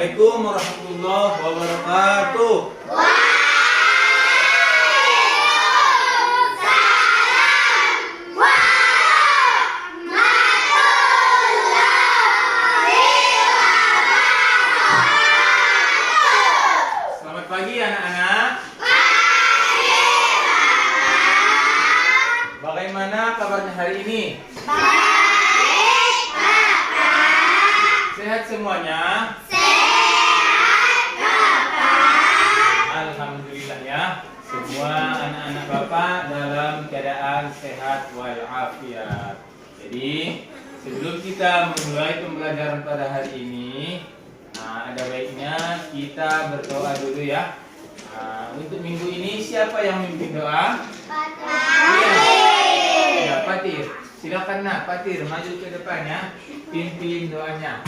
Assalamualaikum warahmatullahi wabarakatuh. Selamat pagi anak-anak. Bagaimana kabarnya hari ini? Baik, Bapak. Sehat semuanya? Sehat, Bapak. Alhamdulillah ya. Semua anak-anak Bapak dalam keadaan sehat walafiat. Jadi sebelum kita memulai pembelajaran pada hari ini, ada baiknya kita berdoa dulu ya. Untuk minggu ini siapa yang memimpin doa? Ya, Patir. Silakan nak, Patir maju ke depan ya. Pimpin doanya.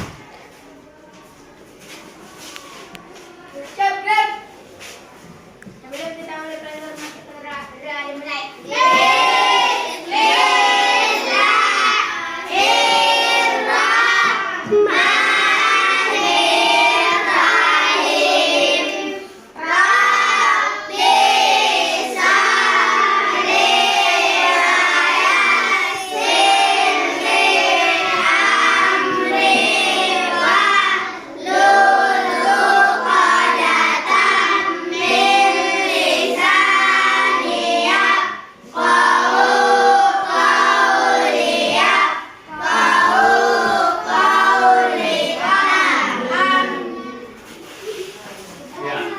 Sebelum kita mulai belajar masuk ke doa dimulai.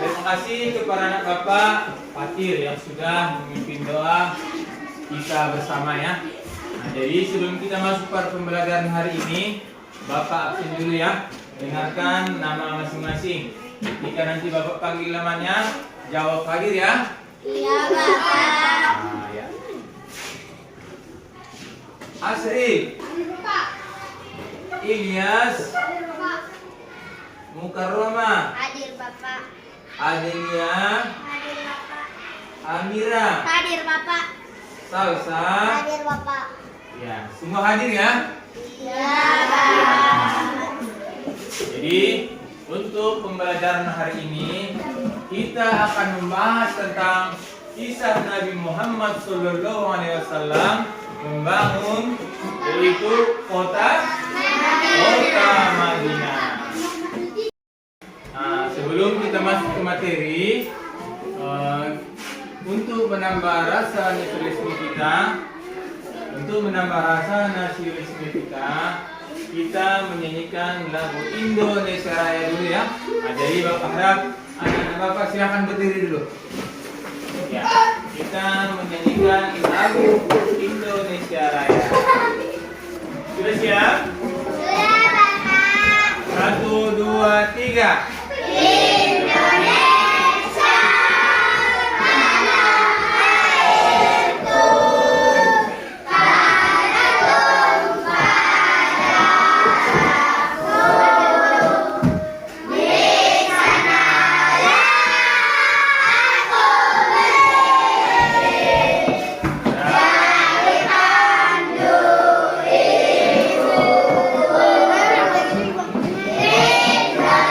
Terima kasih kepada anak Bapak Patir yang sudah memimpin doa kita bersama ya. Jadi sebelum kita masuk pada pembelajaran hari ini, Bapak absen dulu ya. Dengarkan nama masing-masing. Jika nanti Bapak panggil namanya, jawab Patir ya. Iya, Bapak. Ya. Asri, Ilyas, Mukarrama, Hadir, Bapak. Adelia, Hadir, Bapak. Amira, Hadir, Bapak. Salsa. Hadir, Bapak. Ya, semua hadir ya. Iya, Bapak. Jadi untuk pembelajaran hari ini kita akan membahas tentang kisah Nabi Muhammad SAW membangun yaitu kota Madinah. Sebelum kita masuk ke materi, untuk menambah rasa nasionalisme kita, kita menyanyikan lagu Indonesia Raya dulu ya. Jadi Bapak harap anak-anak Bapak silakan berdiri dulu. Ya, kita menyanyikan lagu Indonesia Raya. Sudah siap? Sudah, Bapak. 1, 2, 3. Indonesia tanah airku, tanah tumpah darahku. Di sanalah aku berdiri dari tandu ibu. Indonesia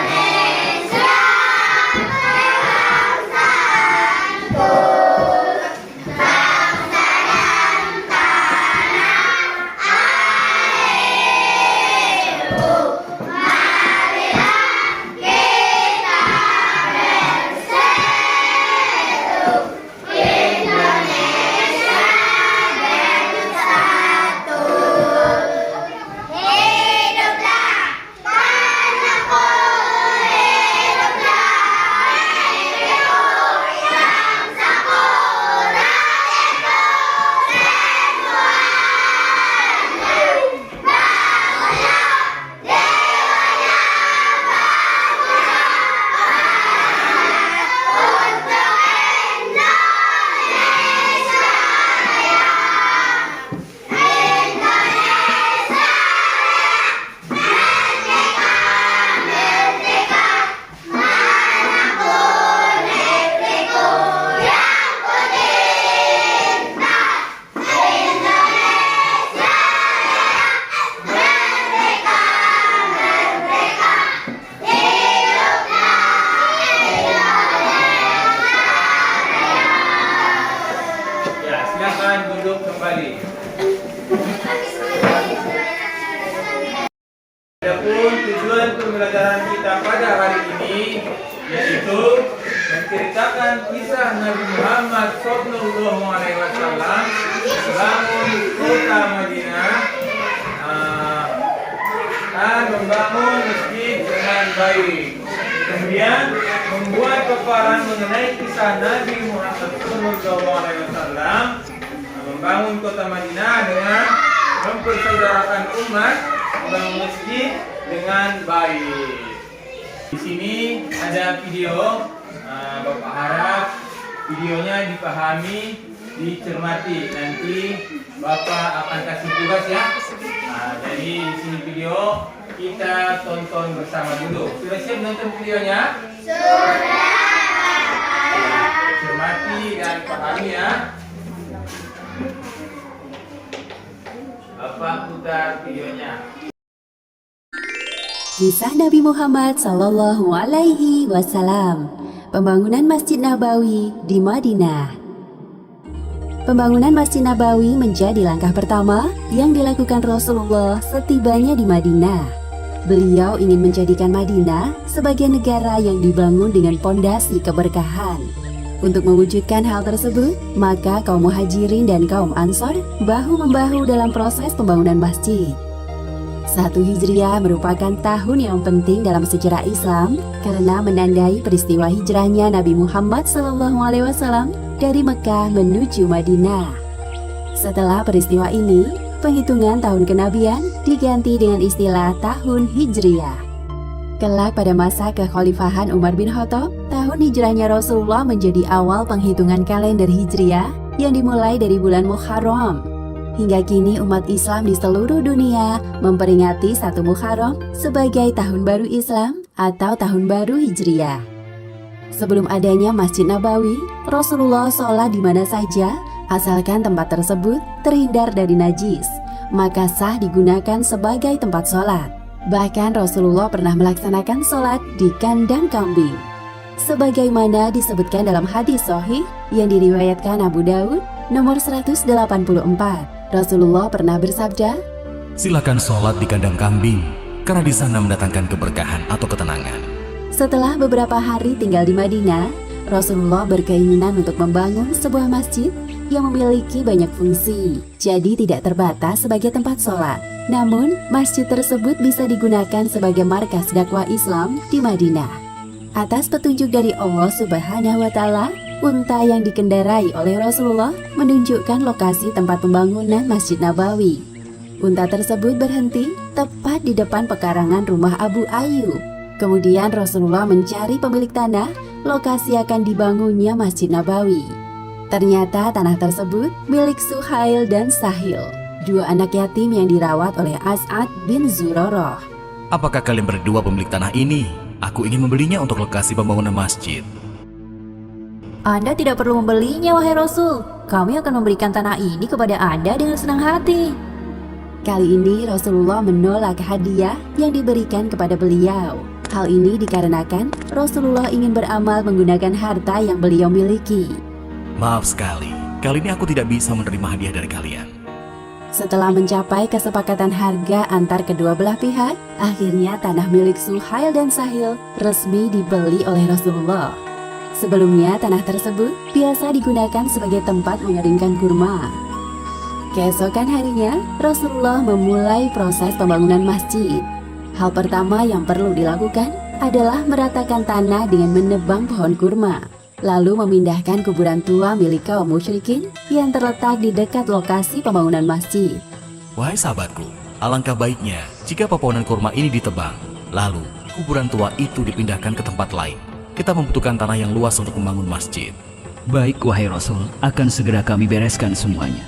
tujuan pembelajaran kita pada hari ini yaitu menceritakan kisah Nabi Muhammad SAW membangun kota Madinah dan membangun masjid dengan baik. Kemudian membuat paparan mengenai kisah Nabi Muhammad SAW membangun kota Madinah dengan mempersaudarakan umat, membangun masjid dengan baik. Di sini ada video, Bapak harap videonya dipahami, dicermati. Nanti Bapak akan kasih tugas ya. Jadi di sini video kita tonton bersama dulu. Sudah siap nonton videonya? Sudah. Cermati dan pahami ya. Bapak putar videonya. Kisah Nabi Muhammad Sallallahu Alaihi Wasallam, pembangunan Masjid Nabawi di Madinah. Pembangunan Masjid Nabawi menjadi langkah pertama yang dilakukan Rasulullah setibanya di Madinah. Beliau ingin menjadikan Madinah sebagai negara yang dibangun dengan pondasi keberkahan. Untuk mewujudkan hal tersebut, maka kaum Muhajirin dan kaum Ansor bahu-membahu dalam proses pembangunan masjid. 1 Hijriah merupakan tahun yang penting dalam sejarah Islam karena menandai peristiwa hijrahnya Nabi Muhammad SAW dari Mekah menuju Madinah. Setelah peristiwa ini, penghitungan tahun kenabian diganti dengan istilah tahun Hijriah. Kelak pada masa kekhalifahan Umar bin Khattab, tahun hijrahnya Rasulullah menjadi awal penghitungan kalender Hijriah yang dimulai dari bulan Muharram. Hingga kini umat Islam di seluruh dunia memperingati 1 Muharram sebagai Tahun Baru Islam atau Tahun Baru Hijriah. Sebelum adanya Masjid Nabawi, Rasulullah sholat di mana saja asalkan tempat tersebut terhindar dari najis, maka sah digunakan sebagai tempat sholat. Bahkan Rasulullah pernah melaksanakan sholat di kandang kambing. Sebagaimana disebutkan dalam hadis sahih yang diriwayatkan Abu Daud nomor 184. Rasulullah pernah bersabda, "Silakan sholat di kandang kambing, karena di sana mendatangkan keberkahan atau ketenangan." Setelah beberapa hari tinggal di Madinah, Rasulullah berkeinginan untuk membangun sebuah masjid yang memiliki banyak fungsi, jadi tidak terbatas sebagai tempat sholat. Namun, masjid tersebut bisa digunakan sebagai markas dakwah Islam di Madinah. Atas petunjuk dari Allah Subhanahu wa Ta'ala, unta yang dikendarai oleh Rasulullah menunjukkan lokasi tempat pembangunan Masjid Nabawi. Unta tersebut berhenti tepat di depan pekarangan rumah Abu Ayyub. Kemudian Rasulullah mencari pemilik tanah, lokasi akan dibangunnya Masjid Nabawi. Ternyata tanah tersebut milik Suhail dan Sahil, 2 anak yatim yang dirawat oleh As'ad bin Zurarah. "Apakah kalian berdua pemilik tanah ini? Aku ingin membelinya untuk lokasi pembangunan masjid." Anda tidak perlu membelinya, wahai Rasul. Kami akan memberikan tanah ini kepada Anda dengan senang hati. Kali ini Rasulullah menolak hadiah yang diberikan kepada beliau. Hal ini dikarenakan Rasulullah ingin beramal menggunakan harta yang beliau miliki. "Maaf sekali, kali ini aku tidak bisa menerima hadiah dari kalian." Setelah mencapai kesepakatan harga antar kedua belah pihak, akhirnya tanah milik Suhail dan Sahil resmi dibeli oleh Rasulullah. Sebelumnya tanah tersebut biasa digunakan sebagai tempat mengeringkan kurma. Keesokan harinya, Rasulullah memulai proses pembangunan masjid. Hal pertama yang perlu dilakukan adalah meratakan tanah dengan menebang pohon kurma, lalu memindahkan kuburan tua milik kaum musyrikin yang terletak di dekat lokasi pembangunan masjid. Wahai sahabatku, alangkah baiknya jika pepohonan kurma ini ditebang, lalu kuburan tua itu dipindahkan ke tempat lain. Kita membutuhkan tanah yang luas untuk membangun masjid. Baik, wahai Rasul, akan segera kami bereskan semuanya.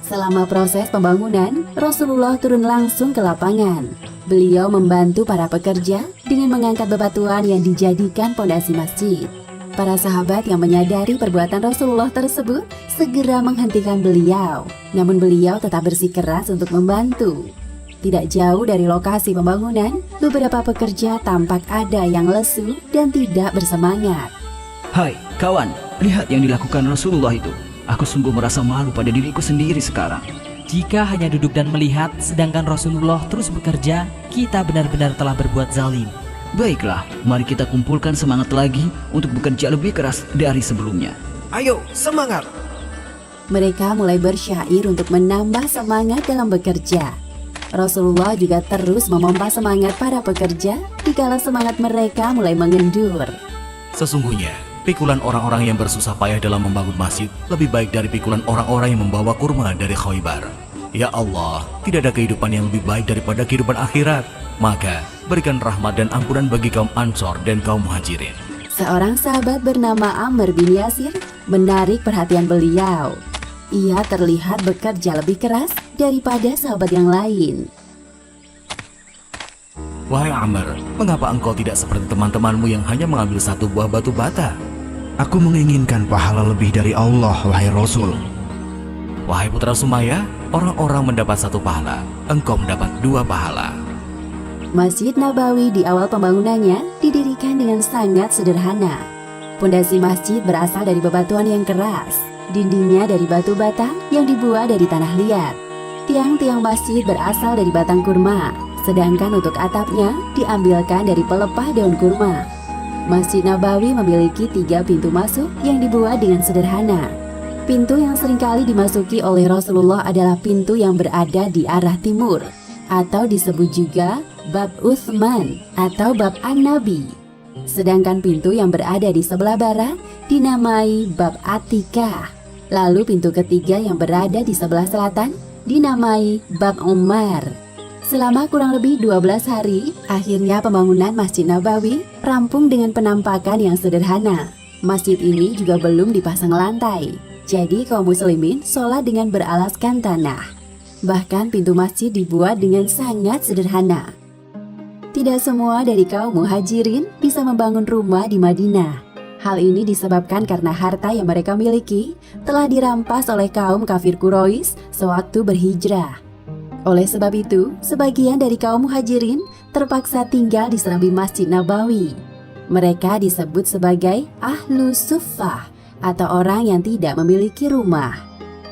Selama proses pembangunan, Rasulullah turun langsung ke lapangan. Beliau membantu para pekerja dengan mengangkat bebatuan yang dijadikan pondasi masjid. Para sahabat yang menyadari perbuatan Rasulullah tersebut segera menghentikan beliau. Namun beliau tetap bersikeras untuk membantu. Tidak jauh dari lokasi pembangunan, beberapa pekerja tampak ada yang lesu dan tidak bersemangat. Hai, kawan, lihat yang dilakukan Rasulullah itu. Aku sungguh merasa malu pada diriku sendiri sekarang. Jika hanya duduk dan melihat sedangkan Rasulullah terus bekerja, kita benar-benar telah berbuat zalim. Baiklah, mari kita kumpulkan semangat lagi untuk bekerja lebih keras dari sebelumnya. Ayo, semangat! Mereka mulai bersyair untuk menambah semangat dalam bekerja. Rasulullah juga terus memompa semangat para pekerja dikala semangat mereka mulai mengendur. Sesungguhnya, pikulan orang-orang yang bersusah payah dalam membangun masjid lebih baik dari pikulan orang-orang yang membawa kurma dari Khaybar. Ya Allah, tidak ada kehidupan yang lebih baik daripada kehidupan akhirat. Maka, berikan rahmat dan ampunan bagi kaum Ansor dan kaum Muhajirin. Seorang sahabat bernama Amr bin Yasir menarik perhatian beliau. Ia terlihat bekerja lebih keras daripada sahabat yang lain. Wahai Amr, mengapa engkau tidak seperti teman-temanmu yang hanya mengambil satu buah batu bata? Aku menginginkan pahala lebih dari Allah, wahai Rasul. Wahai putra Sumaya, orang-orang mendapat satu pahala, engkau mendapat 2 pahala. Masjid Nabawi di awal pembangunannya didirikan dengan sangat sederhana. Pondasi masjid berasal dari bebatuan yang keras, dindingnya dari batu bata yang dibuat dari tanah liat. Tiang-tiang masjid berasal dari batang kurma, sedangkan untuk atapnya diambilkan dari pelepah daun kurma. Masjid Nabawi memiliki 3 pintu masuk yang dibuat dengan sederhana. Pintu yang seringkali dimasuki oleh Rasulullah adalah pintu yang berada di arah timur, atau disebut juga Bab Uthman atau Bab An-Nabi. Sedangkan pintu yang berada di sebelah barat dinamai Bab Atikah. Lalu pintu ketiga yang berada di sebelah selatan dinamai Bab Umar. Selama kurang lebih 12 hari, akhirnya pembangunan Masjid Nabawi rampung dengan penampakan yang sederhana. Masjid ini juga belum dipasang lantai, jadi kaum muslimin sholat dengan beralaskan tanah. Bahkan pintu masjid dibuat dengan sangat sederhana. Tidak semua dari kaum muhajirin bisa membangun rumah di Madinah. Hal ini disebabkan karena harta yang mereka miliki telah dirampas oleh kaum kafir Quraisy sewaktu berhijrah. Oleh sebab itu, sebagian dari kaum muhajirin terpaksa tinggal di serambi Masjid Nabawi. Mereka disebut sebagai Ahlu Suffah atau orang yang tidak memiliki rumah.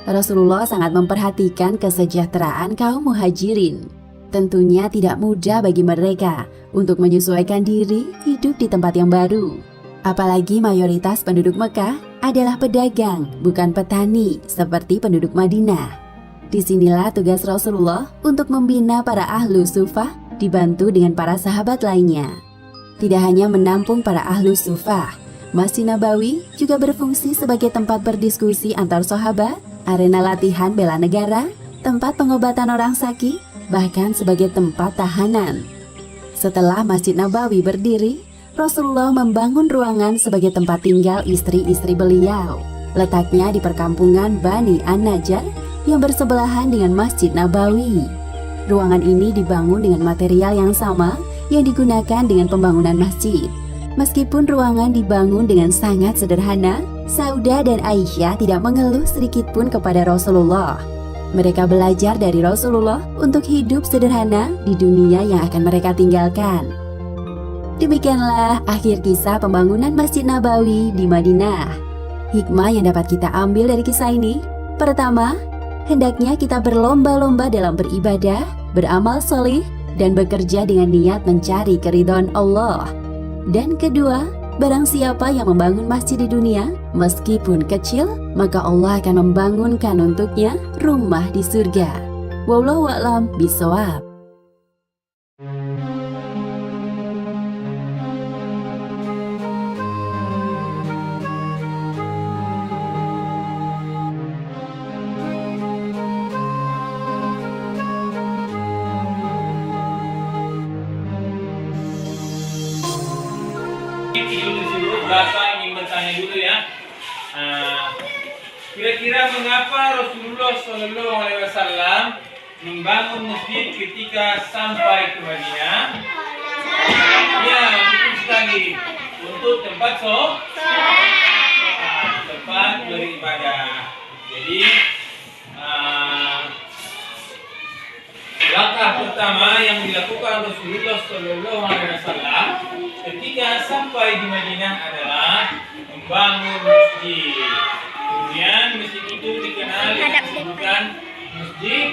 Rasulullah sangat memperhatikan kesejahteraan kaum muhajirin. Tentunya tidak mudah bagi mereka untuk menyesuaikan diri hidup di tempat yang baru. Apalagi mayoritas penduduk Mekah adalah pedagang, bukan petani seperti penduduk Madinah. Disinilah tugas Rasulullah untuk membina para ahlu sufah dibantu dengan para sahabat lainnya. Tidak hanya menampung para ahlu sufah, Masjid Nabawi juga berfungsi sebagai tempat berdiskusi antar sahabat, arena latihan bela negara, tempat pengobatan orang sakit, bahkan sebagai tempat tahanan. Setelah Masjid Nabawi berdiri, Rasulullah membangun ruangan sebagai tempat tinggal istri-istri beliau. Letaknya di perkampungan Bani An-Najjar yang bersebelahan dengan Masjid Nabawi. Ruangan ini dibangun dengan material yang sama yang digunakan dengan pembangunan masjid. Meskipun ruangan dibangun dengan sangat sederhana, Saudah dan Aisyah tidak mengeluh sedikit pun kepada Rasulullah. Mereka belajar dari Rasulullah untuk hidup sederhana di dunia yang akan mereka tinggalkan. Demikianlah akhir kisah pembangunan Masjid Nabawi di Madinah. Hikmah yang dapat kita ambil dari kisah ini, pertama, hendaknya kita berlomba-lomba dalam beribadah, beramal solih, dan bekerja dengan niat mencari keridhaan Allah. Dan kedua, barang siapa yang membangun masjid di dunia, meskipun kecil, maka Allah akan membangunkan untuknya rumah di surga. Wallahu a'lam bishawab. Belakang ingin bertanya dulu ya. Kira-kira mengapa Rasulullah SAW membangun masjid ketika sampai ke Madinah? Ya, betul sekali. Untuk tempat tempat beribadah. Jadi langkah pertama yang dilakukan Rasulullah SAW ketika sampai di Madinah adalah membangun masjid. Kemudian masjid itu dikenal dengan sebutan Masjid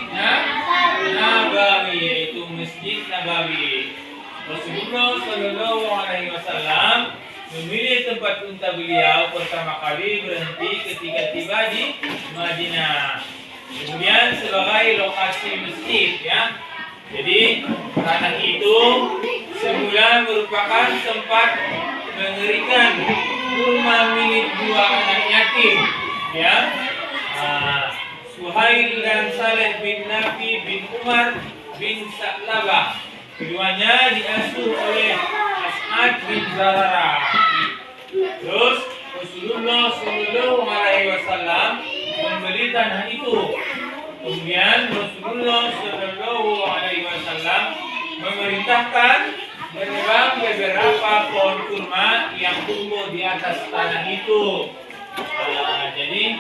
Nabawi, yaitu Masjid Nabawi. Rasulullah Shallallahu Alaihi Wasallam memilih tempat unta beliau pertama kali berhenti ketika tiba di Madinah. Kemudian sebagai lokasi masjid, ya. Jadi tanah itu semula merupakan tempat mengerikan kurma milik dua anak yatim, ya. Suhail dan Saleh bin Nafi bin Umar bin Sa'labah. Keduanya diasuh oleh As'ad bin Zarara. Terus Rasulullah Shallallahu Alaihi Wasallam membeli tanah itu. Kemudian Rasulullah Shallallahu Alaihi Wasallam memerintahkan menebang beberapa pohon kurma yang tumbuh di atas tanah itu. Jadi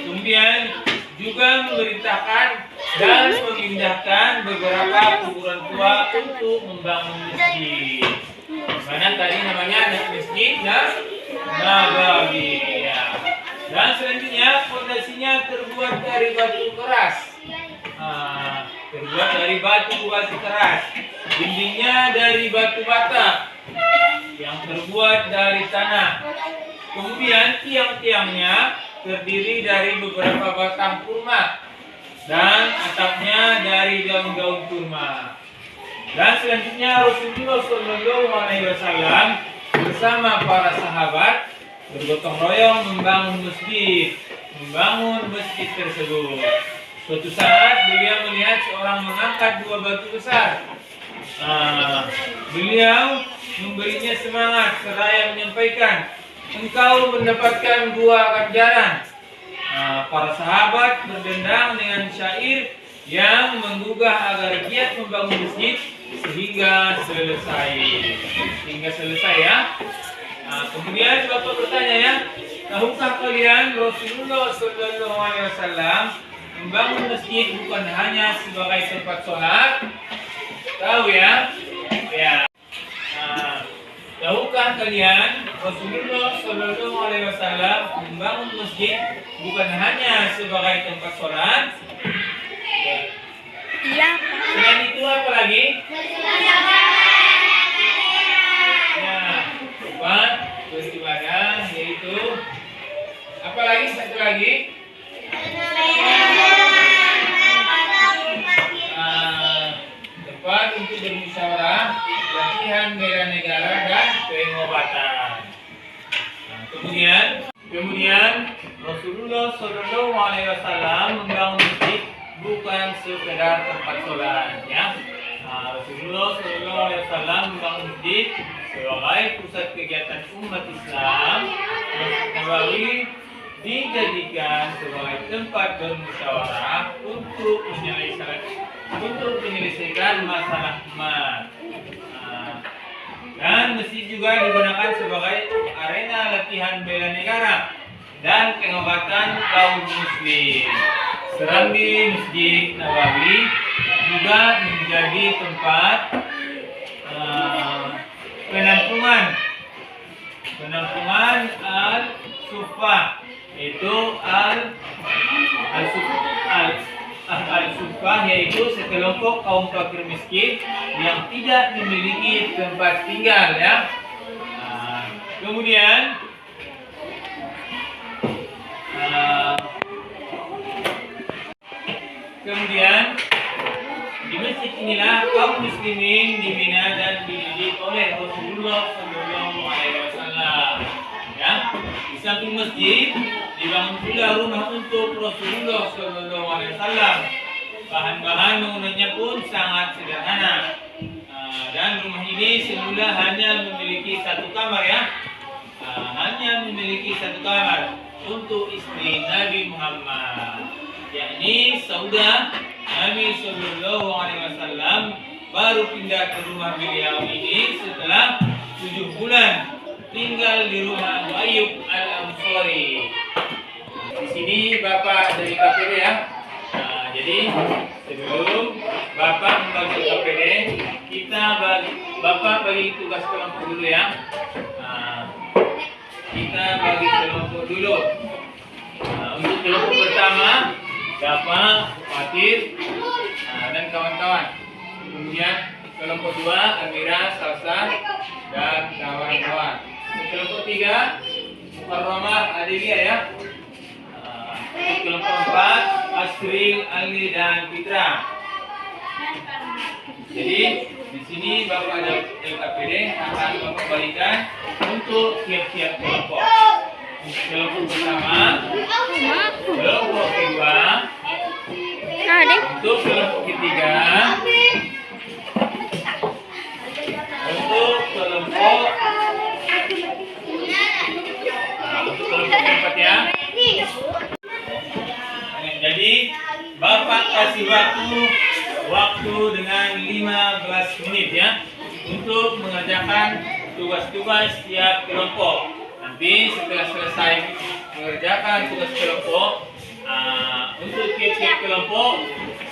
kemudian juga memerintahkan dan memindahkan beberapa kuburan tua untuk membangun masjid. Mana tadi namanya Masjid Nabawi, ya. Dan selanjutnya fondasinya terbuat dari batu keras. Terbuat dari batu keras. Dindingnya dari batu bata yang terbuat dari tanah. Kemudian tiang-tiangnya terdiri dari beberapa batang kurma dan atapnya dari daun-daun kurma. Dan selanjutnya Rasulullah Shallallahu Alaihi Wasallam bersama para sahabat bergotong royong membangun masjid tersebut. Suatu saat beliau melihat seorang mengangkat dua batu besar. Beliau memberinya semangat seraya menyampaikan, "Engkau mendapatkan dua ganjaran." Para sahabat berdendang dengan syair yang menggugah agar giat membangun masjid sehingga selesai ya. Kemudian Bapak bertanya, ya, tahukah kalian Rasulullah Shallallahu Alaihi Wasallam membangun masjid bukan hanya sebagai tempat sholat? Tahu ya? Ya. Tahukah kalian Rasulullah Shallallahu Alaihi Wasallam membangun masjid bukan hanya sebagai tempat sholat? Iya. Selain itu apa lagi? Ya, tempat beribadah, yaitu apa lagi? Satu lagi. Tempat untuk bermusyawarah, latihan bela negara dan pengobatan. Kemudian Rasulullah Shallallahu Alaihi Wasallam membangun masjid bukan sekedar tempat sholat, ya. Rasulullah Shallallahu Alaihi Wasallam membangun masjid sebagai pusat kegiatan umat Islam. Masjid Nabawi dijadikan sebagai tempat bermusyawarah untuk menyelesaikan masalah umat. Dan masjid juga digunakan sebagai arena latihan bela negara dan pengobatan kaum muslim. Serambi Masjid Nabawi juga menjadi tempat penampungan al-sufah, yaitu al-sufah yaitu sekelompok kaum fakir miskin yang tidak memiliki tempat tinggal, ya. Kemudian di masjid inilah kaum muslimin dibina dan dididik oleh Rasulullah Shallallahu Alaihi Wasallam. Ya, di samping masjid dibangun pula rumah untuk Rasulullah Shallallahu Alaihi Wasallam. Bahan-bahan bangunannya pun sangat sederhana. Dan rumah ini semula hanya memiliki satu kamar, ya. Hanya memiliki satu kamar untuk istri Nabi Muhammad, yakni Saudah. Nabi Shallallahu Alaihi Wasallam baru pindah ke rumah beliau ini setelah 7 bulan tinggal di rumah Abu Ayyub Al-Ansari. Di sini Bapak dari KPD, ya. Jadi sebelum Bapak membagi KPD, Bapak bagi tugas kelompok dulu, ya. Kita bagi kelompok dulu. Untuk kelompok pertama Dapa, Fatir, dan kawan-kawan. Kemudian kelompok 2, Amira, Salsa, dan kawan-kawan. Kelompok 3, Mukarramah, Adelia ya. Kelompok 4, Asril, Ali, dan Fitra. Jadi di sini Bapak ada LKPD akan Bapak bagikan untuk tiap-tiap kelompok. Kelompok pertama, kelompok kedua, untuk kelompok ketiga, untuk kelompok keempat ya. Jadi Bapak kasih waktu dengan 15 menit ya untuk mengerjakan tugas-tugas tiap kelompok. Nanti setelah selesai mengerjakan tugas kelompok untuk tiap-tiap kelompok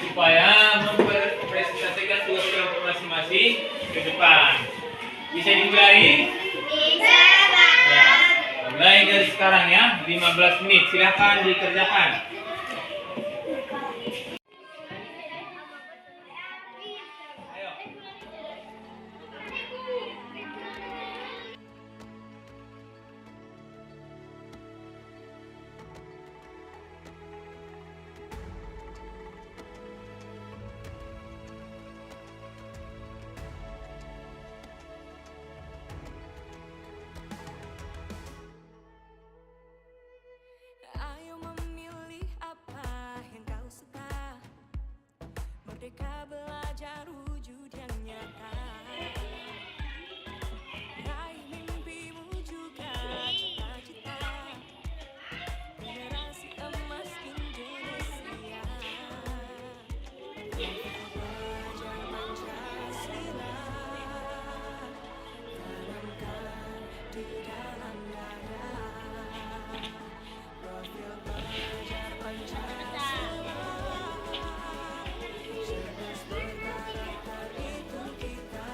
supaya mempresentasikan tugas kelompok masing-masing ke depan. Bisa dimulai? Bisa, Pak. Ya, mulai dari sekarang ya, 15 menit. Silakan dikerjakan. Ayo memilih apa yang kau suka. Merdeka belajar wujud yang nyata. Raih mimpimu juga cita-cita. Generasi emas Indonesia. Belajar Pancasila. Tanamkan di dalam dada. Profil belajar Pancasila. Cerdas berkarakter itu kita.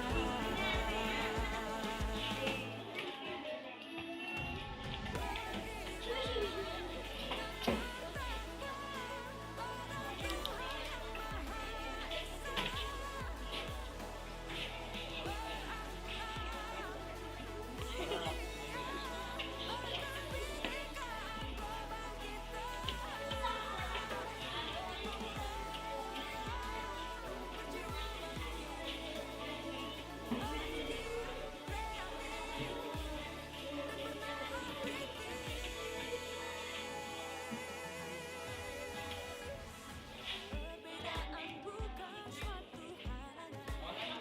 Perbedaan bukan suatu halangan.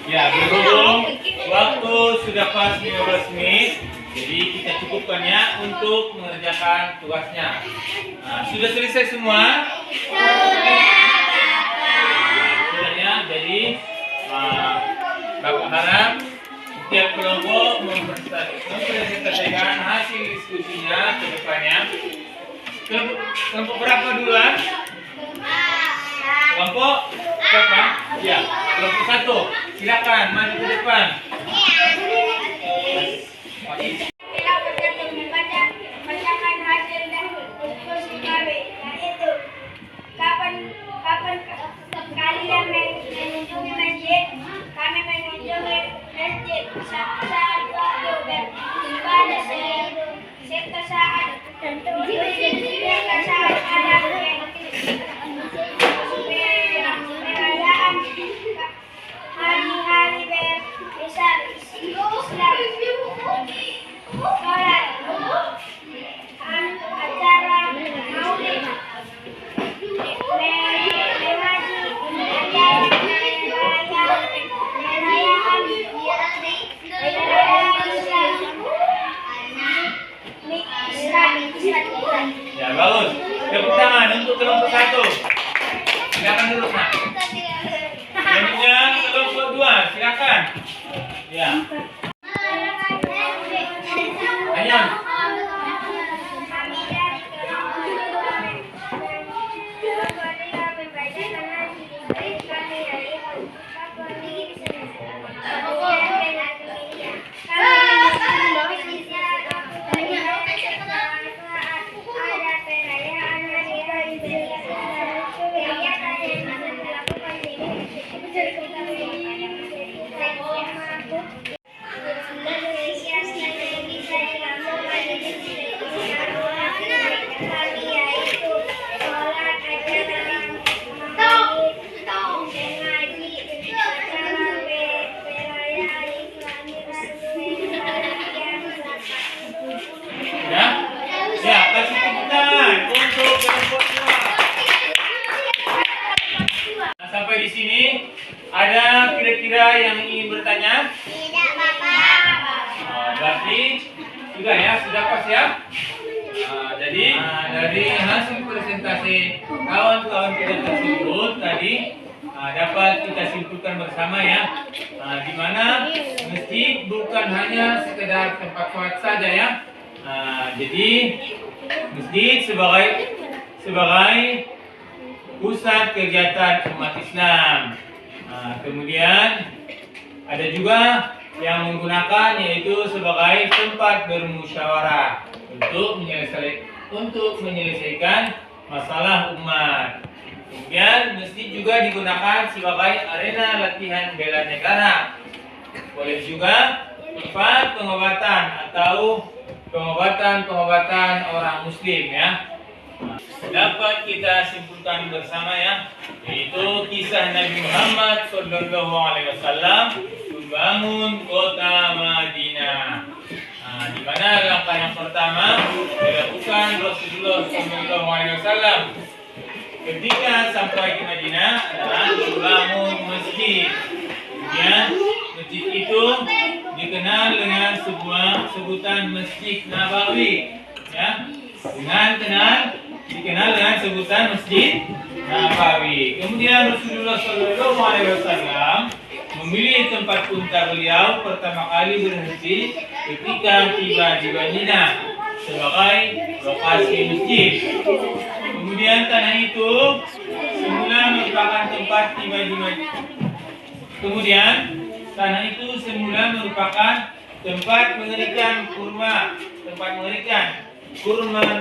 Ya, berhubung waktu sudah pas 15 menit, jadi kita cukupkan ya untuk mengerjakan tugasnya. Sudah selesai semua? Sudah ya, jadi Bapak harap setiap kelompok mempresentasikan hasil diskusinya ke depannya. Kelompok berapa duluan? Kelompok siapa? Ya, kelompok 1. Silakan maju ke depan. Kita bergantung membacakan hasil dan diskusi kami, yaitu kapan kalian mengunjungi masjid? Kami mengunjungi masjid saat waktu beribadah serta saat ada perayaan hari-hari besar Islam, sholat, acara maulid, perayaan Ayam. Kami dari kami membaca karena baik kami yaitu kami ada perayaan hari raya kegiatan yang bisa dilakukan Ya. Ya, kasih tepuk tangan untuk kelompoknya. Nah, sampai di sini ada kira-kira yang ingin bertanya? Tidak, Bapak. Berarti sudah ya, sudah pas ya. Jadi dari hasil presentasi kawan-kawan kita tersebut tadi dapat kita simpulkan bersama ya, di mana masjid bukan hanya sekedar tempat sholat saja ya. Jadi masjid sebagai pusat kegiatan umat Islam. Kemudian ada juga yang menggunakan yaitu sebagai tempat bermusyawarah untuk menyelesaikan masalah umat. Kemudian masjid juga digunakan sebagai arena latihan bela negara. Boleh juga tempat pengobatan atau pengobatan orang muslim ya. Dapat kita simpulkan bersama ya, yaitu kisah Nabi Muhammad SAW membangun kota Madinah. Di mana langkah yang pertama dilakukan Rasulullah SAW ketika sampai di Madinah adalah membangun masjid. Kemudian masjid itu dikenal dengan sebuah sebutan Masjid Nabawi ya, dikenal dengan sebutan Masjid Nabawi. Kemudian Rasulullah SAW memilih tempat unta beliau pertama kali berhenti ketika tiba di Madinah sebagai lokasi masjid. Kemudian tanah itu semula merupakan tempat tiba di Madinah. Kemudian tanah itu semula merupakan tempat mengerikan kurma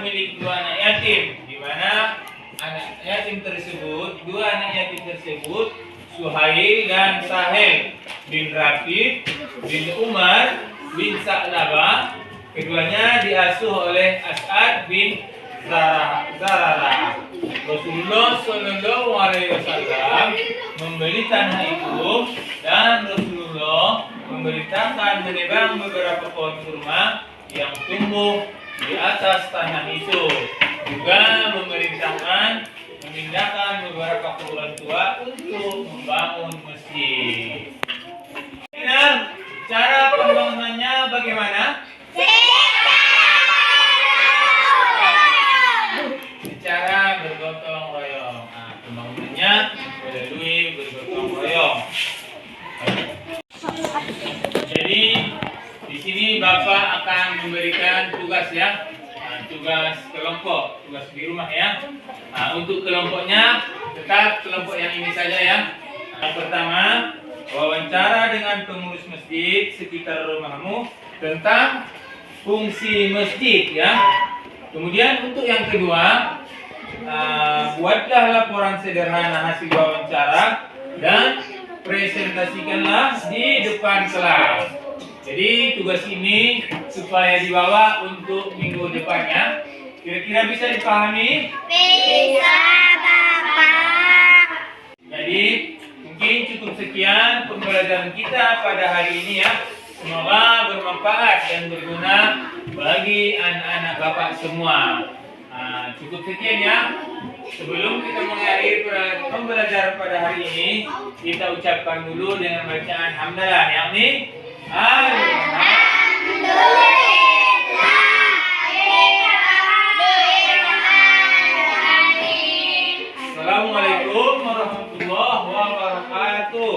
milik dua anak yatim, di mana dua anak yatim tersebut Suhail dan Sahel bin Rafid bin Umar bin Sa'labah, keduanya diasuh oleh As'ad bin Zararah. Rasulullah SAW membeli tanah itu dan Rasulullah memerintahkan menebang beberapa pohon kurma yang tumbuh di atas tanah itu. Juga memerintahkan memindahkan beberapa kuburan tua untuk membangun masjid. Nah, cara pembangunannya bagaimana? Secara bergotong royong. Pembangunannya melalui bergotong royong. Jadi di sini Bapak akan memberikan tugas ya, tugas kelompok, tugas di rumah ya. Untuk kelompoknya tetap kelompok yang ini saja ya. Yang pertama, wawancara dengan pengurus masjid sekitar rumahmu tentang fungsi masjid ya. Kemudian untuk yang kedua, buatlah laporan sederhana hasil wawancara dan presentasikanlah di depan kelas. Jadi tugas ini supaya dibawa untuk minggu depannya. Kira-kira bisa dipahami? Bisa, Bapak. Jadi mungkin cukup sekian pembelajaran kita pada hari ini ya. Semoga bermanfaat dan berguna bagi anak-anak Bapak semua. Cukup sekian ya. Sebelum kita mengakhiri pembelajaran pada hari ini, kita ucapkan dulu dengan bacaan hamdalah, yakni Assalamualaikum warahmatullahi wabarakatuh.